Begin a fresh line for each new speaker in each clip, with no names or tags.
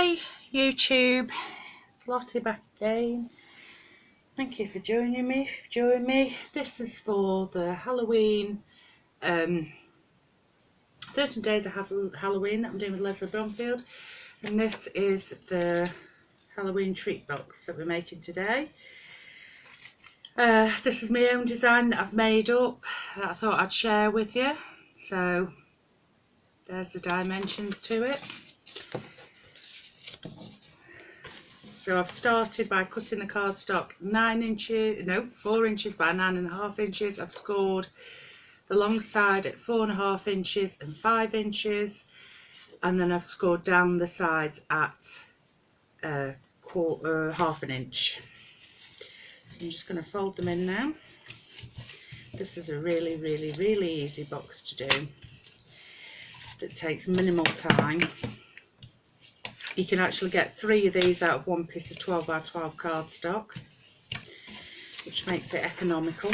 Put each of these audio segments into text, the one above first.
Hi YouTube, it's Lottie back again. Thank you for joining me. This is for the Halloween 13 days of Halloween that I'm doing with Leslie Bromfield, and this is the Halloween treat box that we're making today. This is my own design that I've made up that I thought I'd share with you. So there's the dimensions to it. So I've started by cutting the cardstock 4 inches by 9.5 inches. I've scored the long side at 4.5 inches and 5 inches, and then I've scored down the sides at half an inch. So I'm just going to fold them in now. This is a really easy box to do. It takes minimal time. You can actually get 3 of these out of one piece of 12 by 12 cardstock, which makes it economical.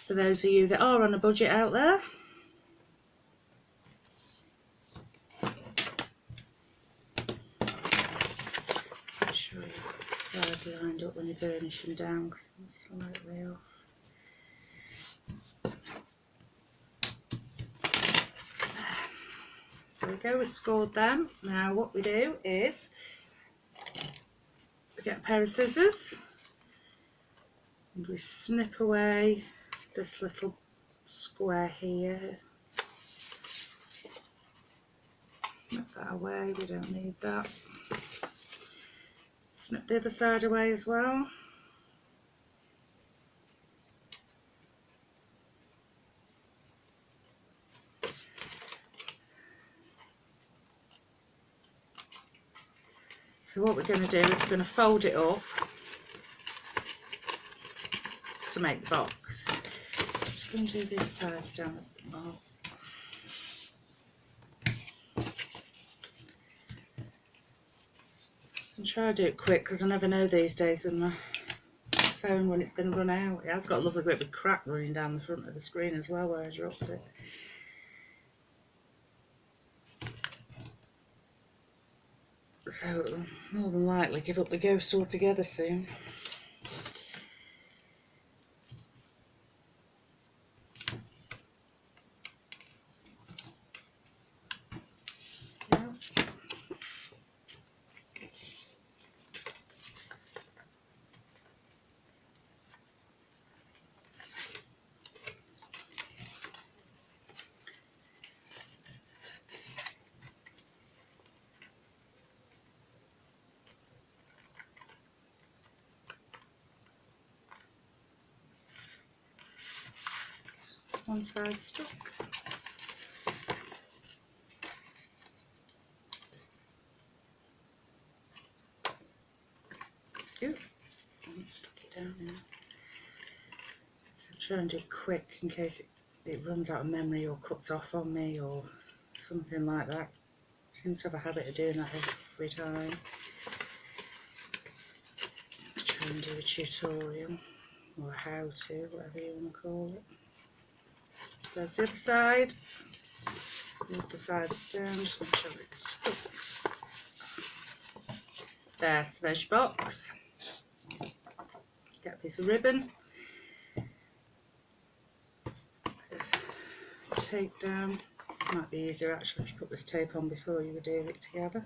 For those of you that are on a budget out there. Make sure you've got the sides lined up when you're burnishing down, because I'm slightly off. There we go, we've scored them. Now what we do is we get a pair of scissors and we snip away this little square here. Snip that away, we don't need that. Snip the other side away as well. So what we're going to do is we're going to fold it up to make the box. I'm just going to do these sides down a bit more. And try to do it quick, because I never know these days with my phone when it's going to run out. It has got a lovely bit of crack running down the front of the screen as well where I dropped it. So it'll more than likely give up the ghost altogether soon. One side stuck. Ooh, I haven't stuck it down now. So try and do it quick in case it runs out of memory or cuts off on me or something like that. Seems to have a habit of doing that every time. I try and do a tutorial or a how-to, whatever you want to call it. There's the other side. Move the sides down, just make sure it's stuck. There, so there's your box. Get a piece of ribbon. Tape down. Might be easier actually if you put this tape on before you adhere it together.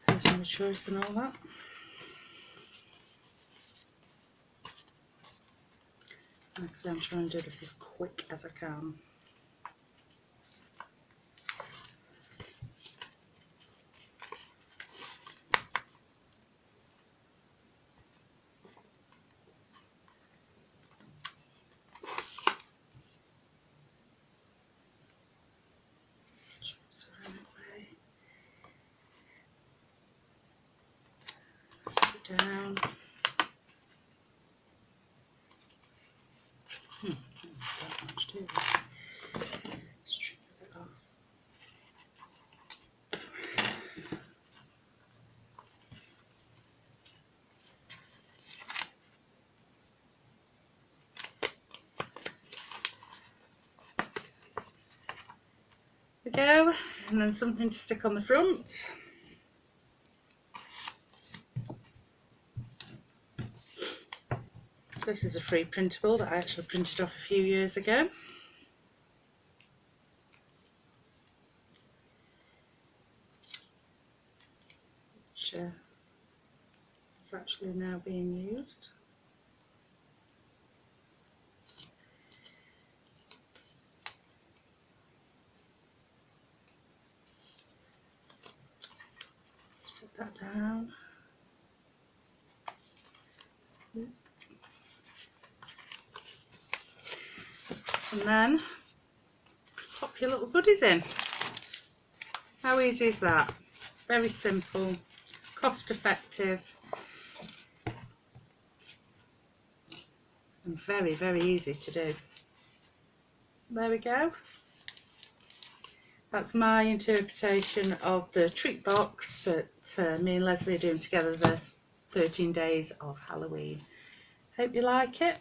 Personal choice and all that. Like I say, I'm trying to do this as quick as I can. Down. Not that much too. Let's trim a bit off. we go, and then something to stick on the front. This is a free printable that I actually printed off a few years ago. Which is actually now being used. Stick that down. And then pop your little goodies in. How easy is that? Very simple, cost effective, and very, very easy to do. There we go. That's my interpretation of the treat box that me and Leslie are doing together, the 13 days of Halloween. Hope you like it.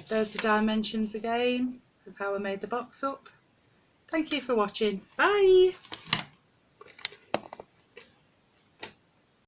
There's the dimensions again of how I made the box up. Thank you for watching. Bye!